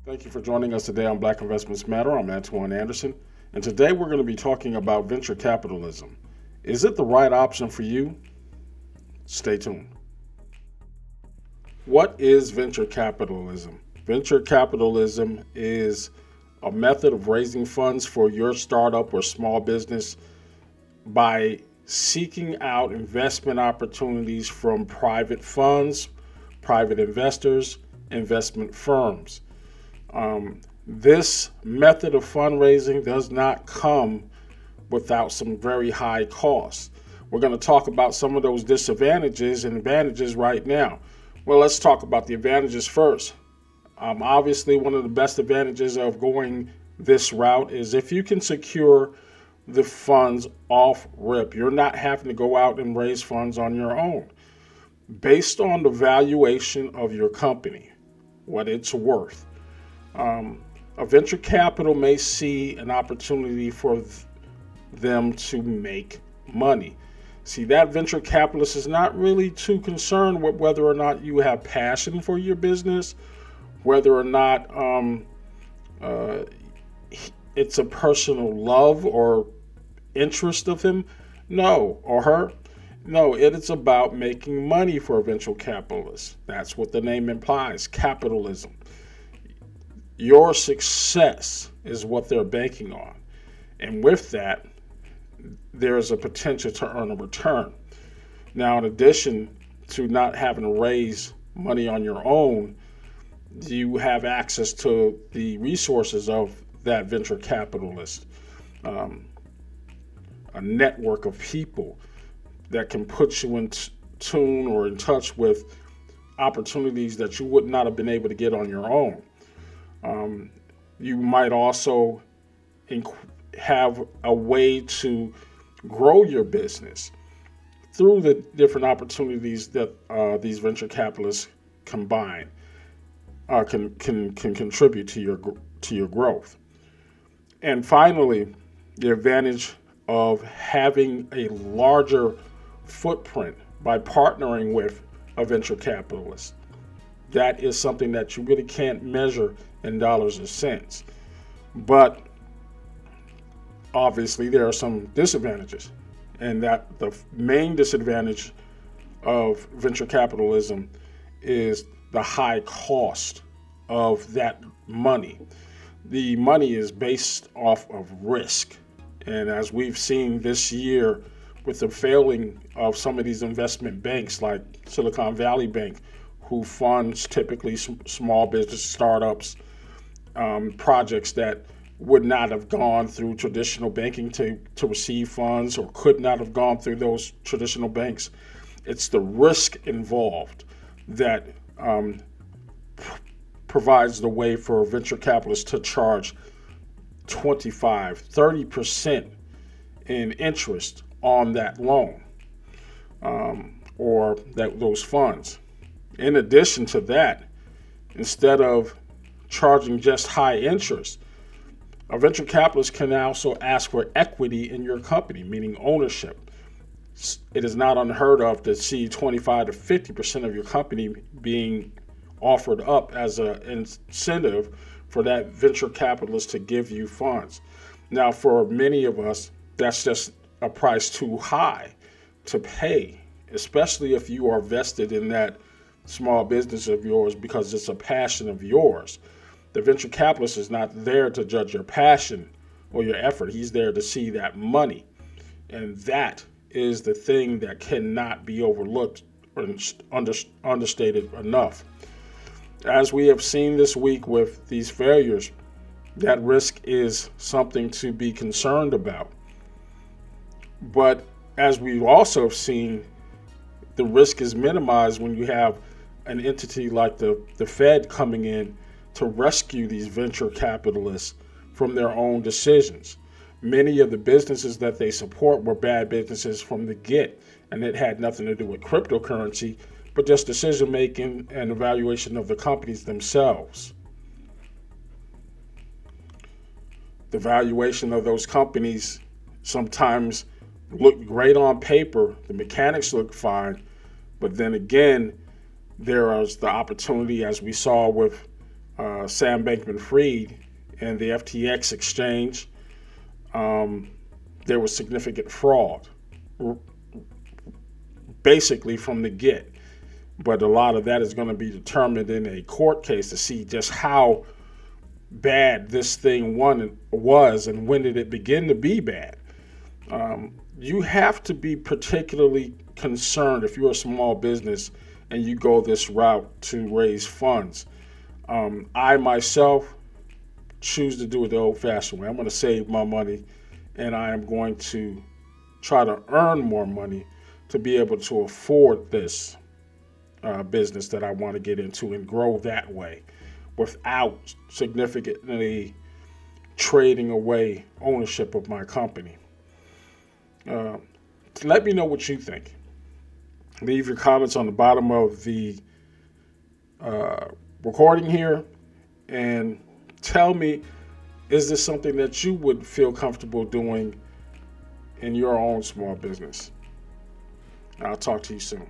Thank you for joining us today on Black Investments Matter. I'm Antoine Anderson, and today we're going to be talking about venture capitalism. Is it the right option for you? Stay tuned. What is venture capitalism? Venture capitalism is a method of raising funds for your startup or small business by seeking out investment opportunities from private funds, private investors, investment firms. This method of fundraising does not come without some very high costs. We're going to talk about some of those disadvantages and advantages right now. Well, let's talk about the advantages first. Obviously, one of the best advantages of going this route is if you can secure the funds off rip. You're not having to go out and raise funds on your own. Based on the valuation of your company, what it's worth, a venture capital may see an opportunity for them to make money. See, that venture capitalist is not really too concerned with whether or not you have passion for your business, whether or not it's a personal love or interest of him, no, or her. No, it is about making money for a venture capitalist. That's what the name implies, capitalism. Your success is what they're banking on. And with that, there's a potential to earn a return. Now, in addition to not having to raise money on your own, you have access to the resources of that venture capitalist, a network of people that can put you in tune or in touch with opportunities that you would not have been able to get on your own. You might also have a way to grow your business through the different opportunities that these venture capitalists combine can contribute to your growth. And finally, the advantage of having a larger footprint by partnering with a venture capitalist. That is something that you really can't measure in dollars or cents. But obviously there are some disadvantages, and that the main disadvantage of venture capitalism is the high cost of that money. The money is based off of risk. And as we've seen this year with the failing of some of these investment banks like Silicon Valley Bank, who funds typically small business startups, projects that would not have gone through traditional banking to receive funds, or could not have gone through those traditional banks. It's the risk involved that provides the way for venture capitalists to charge 25, 30% in interest on that loan, or those funds. In addition to that, instead of charging just high interest, a venture capitalist can also ask for equity in your company, meaning ownership. It is not unheard of to see 25 to 50% of your company being offered up as an incentive for that venture capitalist to give you funds. Now, for many of us, that's just a price too high to pay, especially if you are vested in that small business of yours because it's a passion of yours. The venture capitalist is not there to judge your passion or your effort. He's there to see that money. And that is the thing that cannot be overlooked or understated enough. As we have seen this week with these failures, that risk is something to be concerned about. But as we've also seen, the risk is minimized when you have an entity like the Fed coming in to rescue these venture capitalists from their own decisions. Many of the businesses that they support were bad businesses from the get, and it had nothing to do with cryptocurrency, but just decision making and evaluation of the companies themselves. The valuation of those companies sometimes look great on paper, the mechanics look fine, but then again, there is the opportunity, as we saw with Sam Bankman-Fried and the FTX exchange, there was significant fraud, basically from the get. But a lot of that is going to be determined in a court case to see just how bad this thing was and when did it begin to be bad. You have to be particularly concerned if you're a small business and you go this route to raise funds. I myself choose to do it the old-fashioned way. I'm going to save my money, and I am going to try to earn more money to be able to afford this business that I want to get into and grow that way without significantly trading away ownership of my company. Let me know what you think. Leave your comments on the bottom of the recording here and tell me, is this something that you would feel comfortable doing in your own small business? I'll talk to you soon.